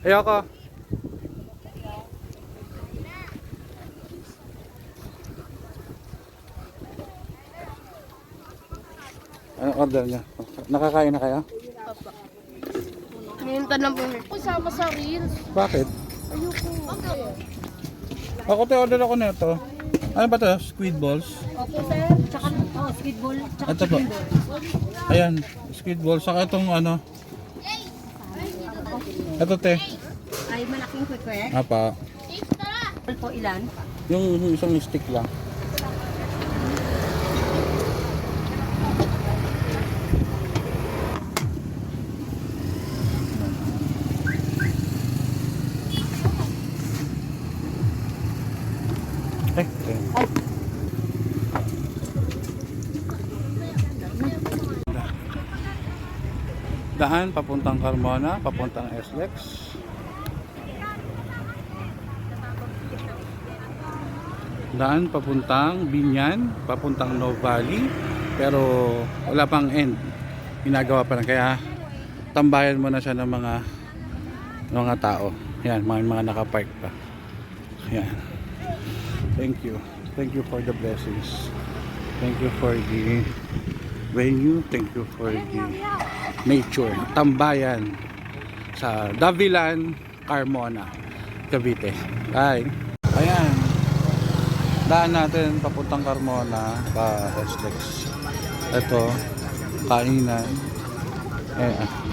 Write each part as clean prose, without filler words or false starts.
Ayoko. Ano order niya? Nakakain na kayo? Papa. Ngayon tanong po niya. Kasama sa reels. Bakit? Ayoko. Ako order ako nito. Ano ba to? Squid balls? Opo sir. Tsaka squid ball. Tsaka Ito po. Ayan, squid balls. Saka itong ano. Ito te. Ay malaking kwek-kwek. Apa. Po ilan? Yung isang stick lang. Daan papuntang Carmona, papuntang SLEX. Daan papuntang Binyan, papuntang No Valley, pero wala pang end. Ginagawa pa lang, kaya tambayan mo na siya ng mga tao. Yan, mga nakapark pa. Yan. Thank you. Thank you for the blessings. Thank you for the venue. Thank you for the nature. Tambayan sa Davilan, Carmona, Cavite. Bye. Ayan. Daan natin papuntang Carmona, pa SLEX. Ito, kainan.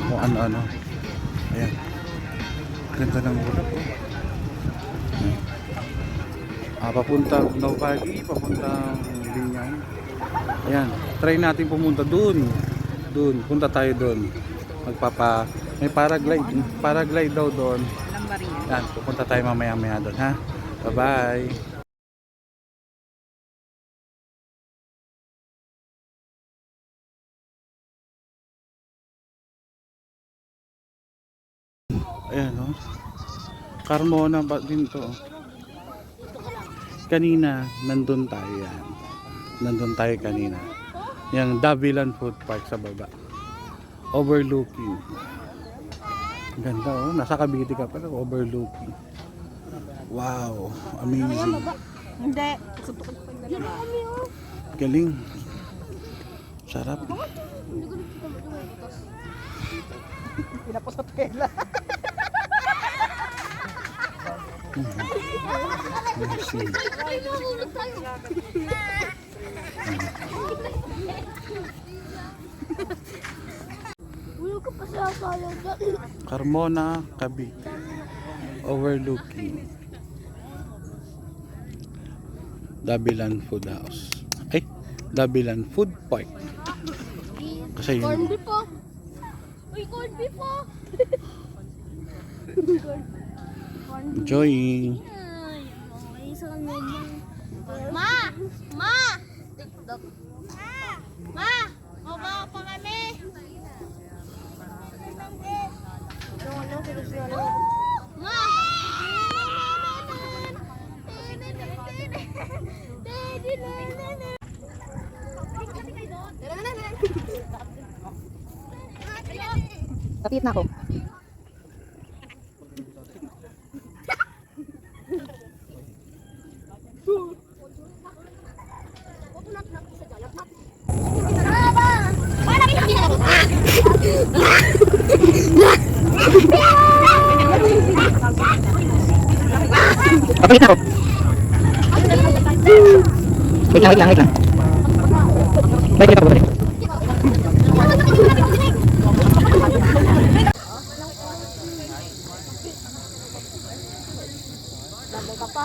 Kung ano-ano. Ayan. Ganda ng ulap, oh. Papuntang No Valley, papuntang Binyan. Ayan, try natin pumunta doon. Punta tayo doon. May paraglide daw doon. Ayan, pupunta tayo mamaya-maya doon, ha. Bye-bye. Ayan, oh. Carmona ba din to? Kanina, nandun tayo yan. Nandun tayo kanina. Yung Davilan Food Park sa baba. Overlooking. Ganda, oh. Nasa Cavite ka pala, overlooking. Wow, amazing. Hindi. Galing. Sarap. Pinapos sa tela. Amazing. Carmona, Cavite. Overlooking Davilan Food House. Ay, Davilan Food Park. Kasi yun. Corn beef po. Uy, corn beef po. Enjoying. Ma! TikTok. Ma! Mama pa kami. Ma! Kapit na ako. Kapit na ako. Wait lang. Balik ako, balik. Dabay ka pa.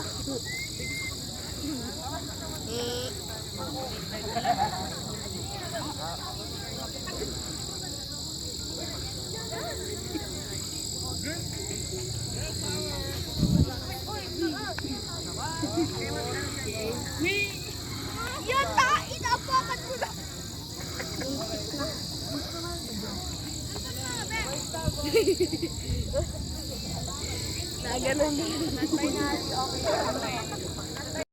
Yan ta! Inapakan mo na! Na ganun.